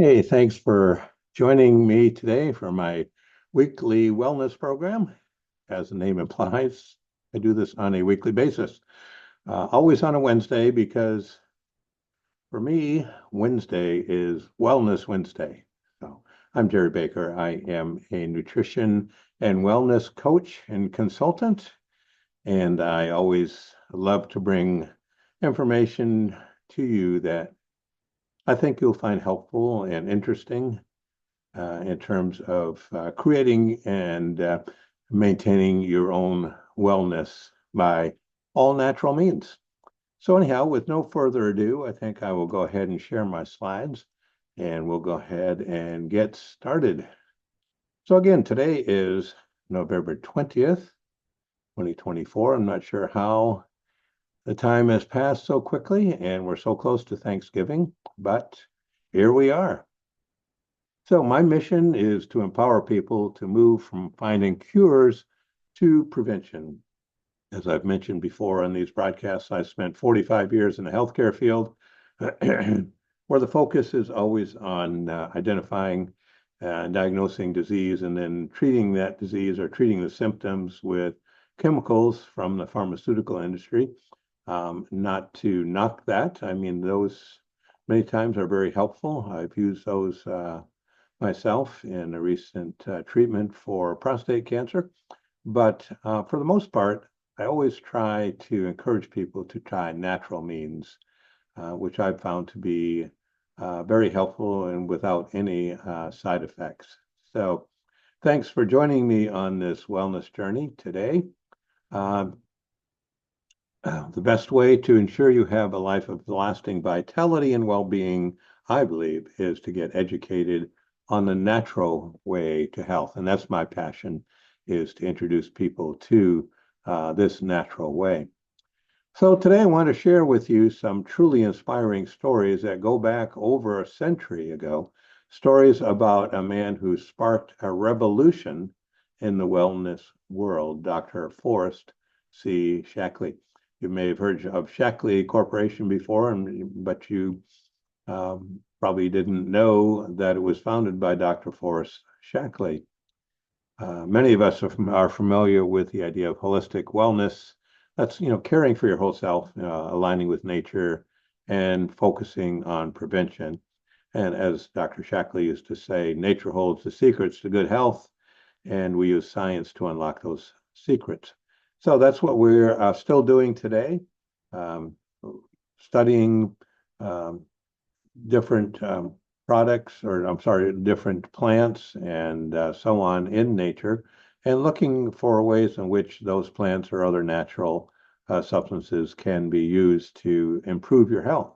Hey, thanks for joining me today for my weekly wellness program. As the name implies, I do this on a weekly basis, always on a Wednesday because for me, Wednesday is Wellness Wednesday. So I'm Jerry Baker. I am a nutrition and wellness coach and consultant, and I always love to bring information to you that I think you'll find helpful and interesting in terms of creating and maintaining your own wellness by all natural means. So anyhow, with no further ado, I think I will go ahead and share my slides and we'll go ahead and get started. So again, today is November 20th, 2024. I'm not sure how the time has passed so quickly and we're so close to Thanksgiving, but here we are. So my mission is to empower people to move from finding cures to prevention. As I've mentioned before on these broadcasts, I spent 45 years in the healthcare field, where the focus is always on identifying and diagnosing disease and then treating that disease or treating the symptoms with chemicals from the pharmaceutical industry. Not to knock that. I mean, those many times are very helpful. I've used those myself in a recent treatment for prostate cancer. But for the most part, I always try to encourage people to try natural means, which I've found to be very helpful and without any side effects. So thanks for joining me on this wellness journey today. Um, the best way to ensure you have a life of lasting vitality and well-being, I believe, is to get educated on the natural way to health. And that's my passion, is to introduce people to this natural way. So today I want to share with you some truly inspiring stories that go back over a century ago, stories about a man who sparked a revolution in the wellness world, Dr. Forrest C. Shaklee. You may have heard of Shaklee Corporation before, but you probably didn't know that it was founded by Dr. Forrest Shaklee. Many of us are familiar with the idea of holistic wellness. That's, caring for your whole self, aligning with nature and focusing on prevention. And as Dr. Shaklee used to say, nature holds the secrets to good health, and we use science to unlock those secrets. So that's what we're still doing today, um, studying um, different products, or I'm sorry, different plants and so on in nature, and looking for ways in which those plants or other natural substances can be used to improve your health.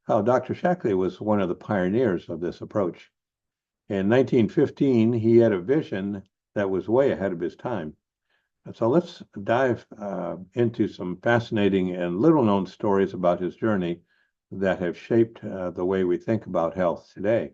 Dr. Shaklee was one of the pioneers of this approach. In 1915, he had a vision that was way ahead of his time. So let's dive into some fascinating and little known stories about his journey that have shaped the way we think about health today.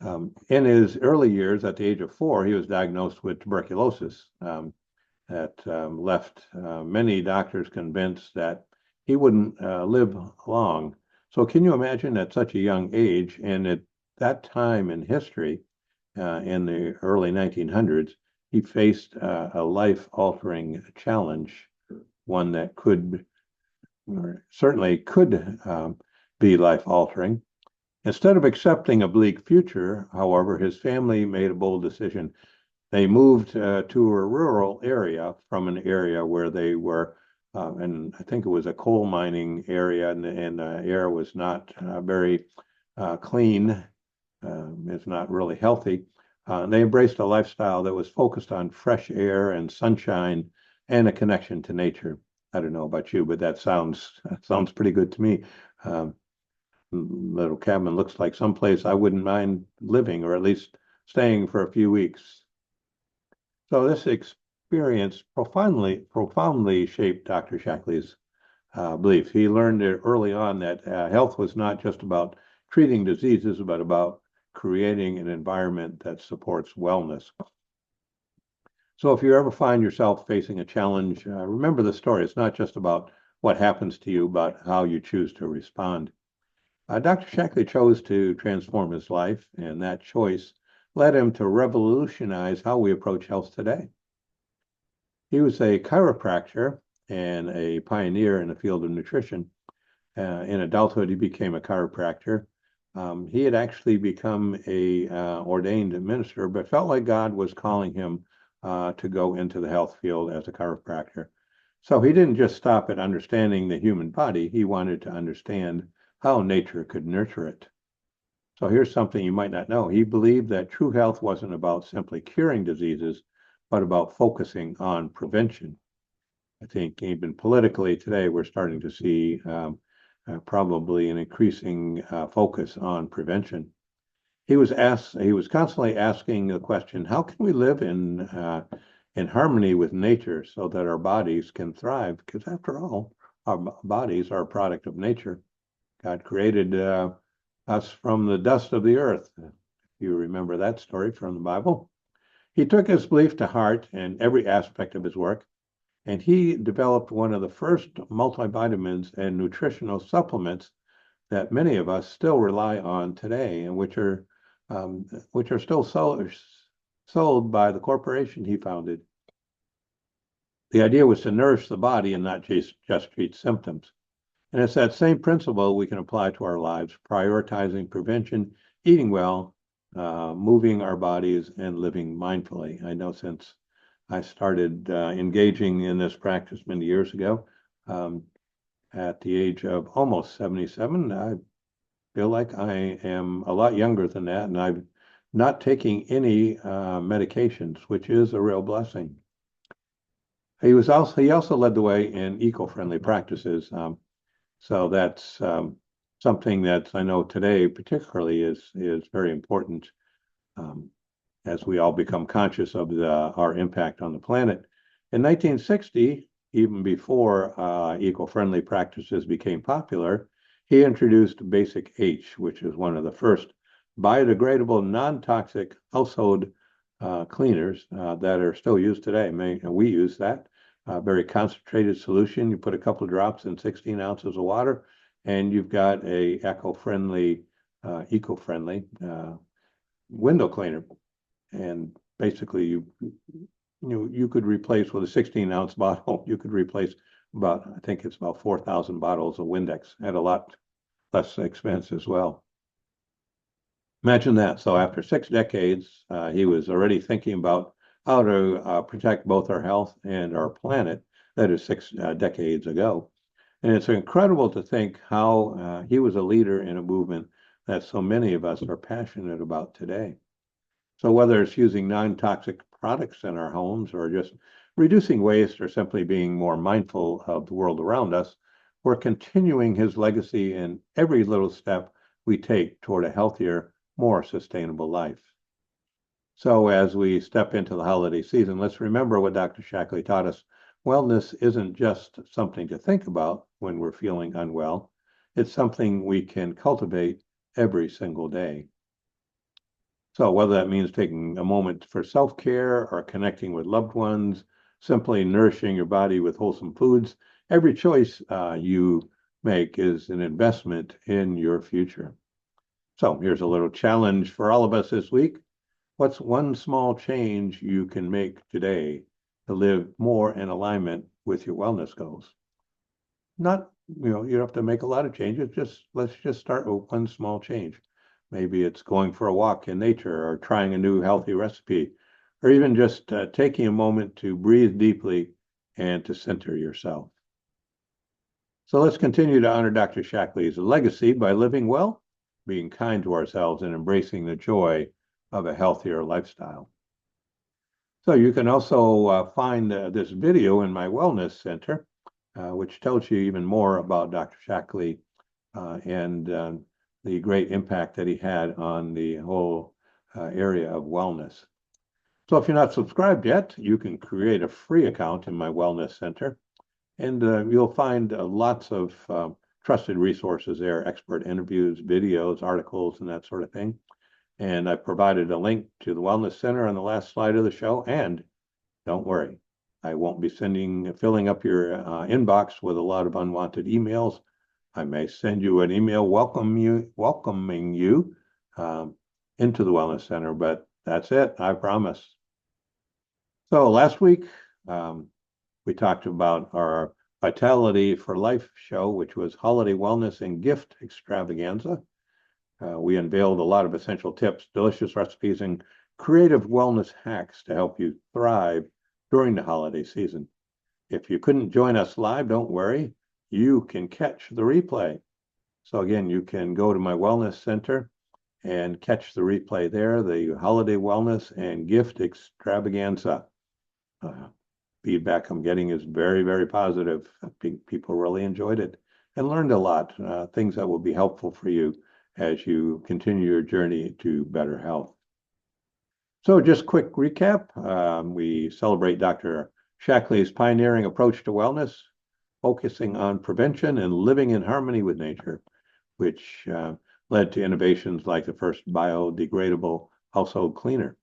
In his early years, at the age of 4, he was diagnosed with tuberculosis that left many doctors convinced that he wouldn't live long. So can you imagine at such a young age and at that time in history, in the early 1900s, he faced a life-altering challenge, one that could, or certainly could be life-altering. Instead of accepting a bleak future, however, his family made a bold decision. They moved to a rural area from an area where they were, and I think it was a coal mining area, and the air was not very clean. It's not really healthy. They embraced a lifestyle that was focused on fresh air and sunshine and a connection to nature. I don't know about you, but that sounds pretty good to me. Um, Little cabin looks like someplace I wouldn't mind living, or at least staying for a few weeks. So this experience profoundly shaped Dr. Shaklee's belief. He learned early on that health was not just about treating diseases, but about creating an environment that supports wellness. So if you ever find yourself facing a challenge, remember the story. It's not just about what happens to you, but how you choose to respond. Dr. Shackley chose to transform his life, and that choice led him to revolutionize how we approach health today. He was a chiropractor and a pioneer in the field of nutrition. In adulthood, he became a chiropractor. He had actually become a ordained minister, but felt like God was calling him to go into the health field as a chiropractor. So he didn't just stop at understanding the human body. He wanted to understand how nature could nurture it. So here's something you might not know. He believed that true health wasn't about simply curing diseases, but about focusing on prevention. I think even politically today, we're starting to see probably an increasing focus on prevention. He was constantly asking the question, how can we live in harmony with nature so that our bodies can thrive? Because after all, our bodies are a product of nature. God created us from the dust of the earth. If you remember that story from the Bible. He took his belief to heart in every aspect of his work, and he developed one of the first multivitamins and nutritional supplements that many of us still rely on today, and which are still sold by the corporation he founded. The idea was to nourish the body and not just treat symptoms. And it's that same principle we can apply to our lives, prioritizing prevention, eating well, moving our bodies, and living mindfully. I know since I started engaging in this practice many years ago, at the age of almost 77, I feel like I am a lot younger than that, and I'm not taking any medications, which is a real blessing. He also led the way in eco-friendly practices. So that's something that I know today particularly is very important as we all become conscious of our impact on the planet. In 1960, even before eco-friendly practices became popular, he introduced Basic H, which is one of the first biodegradable, non-toxic household cleaners that are still used today. We use that. Very concentrated solution. You put a couple of drops in 16 ounces of water, and you've got a eco-friendly window cleaner. And basically, you could replace with a 16-ounce bottle. You could replace I think it's about 4,000 bottles of Windex at a lot less expense as well. Imagine that. So after 6 decades, he was already thinking about how to protect both our health and our planet. That is 6 decades ago. And it's incredible to think how he was a leader in a movement that so many of us are passionate about today. So whether it's using non-toxic products in our homes or just reducing waste or simply being more mindful of the world around us, we're continuing his legacy in every little step we take toward a healthier, more sustainable life. So as we step into the holiday season, let's remember what Dr. Shackley taught us. Wellness isn't just something to think about when we're feeling unwell. It's something we can cultivate every single day. So whether that means taking a moment for self-care or connecting with loved ones, simply nourishing your body with wholesome foods, every choice you make is an investment in your future. So here's a little challenge for all of us this week. What's one small change you can make today to live more in alignment with your wellness goals? Not, you don't have to make a lot of changes. Let's just start with one small change. Maybe it's going for a walk in nature or trying a new healthy recipe, or even just taking a moment to breathe deeply and to center yourself. So let's continue to honor Dr. Shackley's legacy by living well, being kind to ourselves, and embracing the joy of a healthier lifestyle. So you can also find this video in my Wellness Center, which tells you even more about Dr. Shackley and the great impact that he had on the whole area of wellness. So if you're not subscribed yet, you can create a free account in my Wellness Center, and you'll find lots of trusted resources there, expert interviews, videos, articles, and that sort of thing. And I provided a link to the Wellness Center on the last slide of the show. And don't worry, I won't be filling up your inbox with a lot of unwanted emails. I may send you an email welcoming you into the Wellness Center, but that's it, I promise. So last week, we talked about our Vitality for Life show, which was holiday wellness and gift extravaganza. We unveiled a lot of essential tips, delicious recipes, and creative wellness hacks to help you thrive during the holiday season. If you couldn't join us live, don't worry. You can catch the replay. So again, you can go to my wellness center and catch the replay there, the holiday wellness and gift extravaganza. Feedback I'm getting is very, very positive. I think people really enjoyed it and learned a lot, things that will be helpful for you as you continue your journey to better health. So just quick recap. We celebrate Dr. Shackley's pioneering approach to wellness, focusing on prevention and living in harmony with nature, which led to innovations like the first biodegradable household cleaner.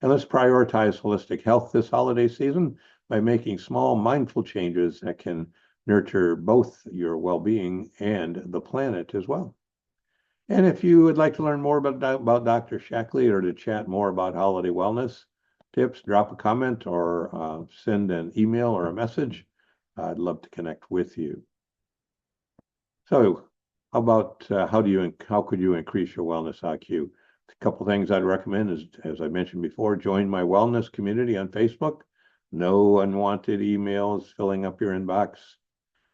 And let's prioritize holistic health this holiday season by making small, mindful changes that can nurture both your well-being and the planet as well. And if you would like to learn more about Dr. Shackley or to chat more about holiday wellness tips, drop a comment or send an email or a message. I'd love to connect with you. So how about how could you increase your wellness IQ? A couple things I'd recommend is, as I mentioned before, join my wellness community on Facebook. No unwanted emails filling up your inbox.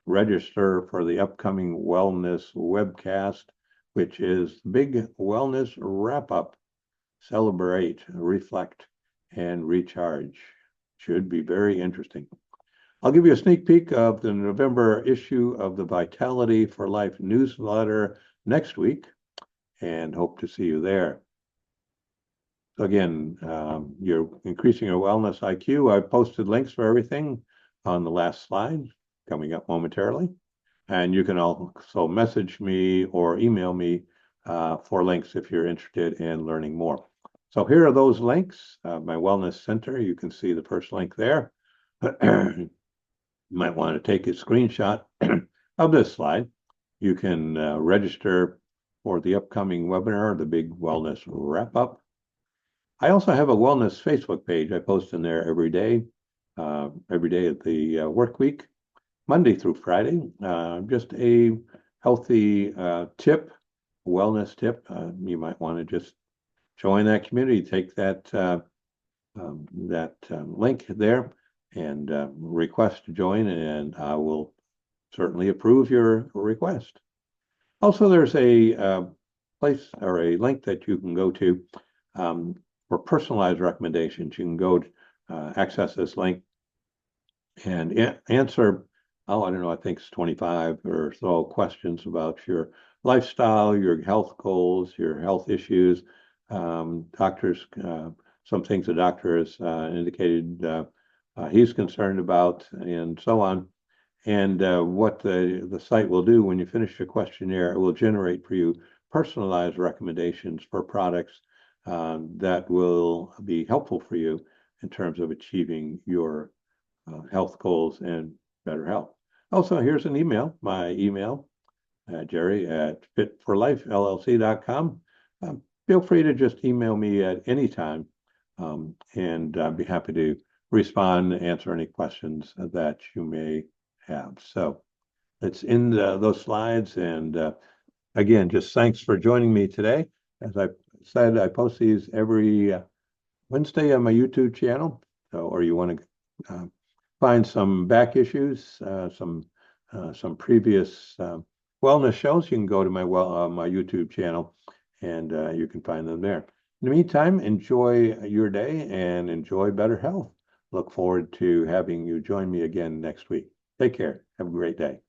Register for the upcoming wellness webcast, which is Big Wellness Wrap-Up. Celebrate, reflect, and recharge. Should be very interesting. I'll give you a sneak peek of the November issue of the Vitality for Life newsletter next week and hope to see you there. So again, you're increasing your wellness IQ. I've posted links for everything on the last slide coming up momentarily. And you can also message me or email me for links if you're interested in learning more. So here are those links. My Wellness Center, you can see the first link there. You might want to take a screenshot of this slide. You can register for the upcoming webinar, the Big Wellness Wrap-Up. I also have a wellness Facebook page. I post in there every day of the work week, Monday through Friday. Just a healthy tip, wellness tip. You might want to just join that community. Take that link there and request to join, and I will certainly approve your request. Also, there's a place or a link that you can go to for personalized recommendations. You can go access this link and answer, I don't know, I think it's 25 or so questions about your lifestyle, your health goals, your health issues, doctors, some things the doctor has indicated he's concerned about, and so on. And what the site will do when you finish your questionnaire, it will generate for you personalized recommendations for products that will be helpful for you in terms of achieving your health goals and better health. Also, here's an email, my email, Jerry at fitforlifellc.com. Feel free to just email me at any time, and I'd be happy to respond and answer any questions that you may have. So it's in those slides. And again, just thanks for joining me today. As I said, I post these every Wednesday on my YouTube channel. So, or you want to find some back issues, some previous wellness shows, you can go to my my YouTube channel, and you can find them there. In the meantime, enjoy your day and enjoy better health. Look forward to having you join me again next week. Take care. Have a great day.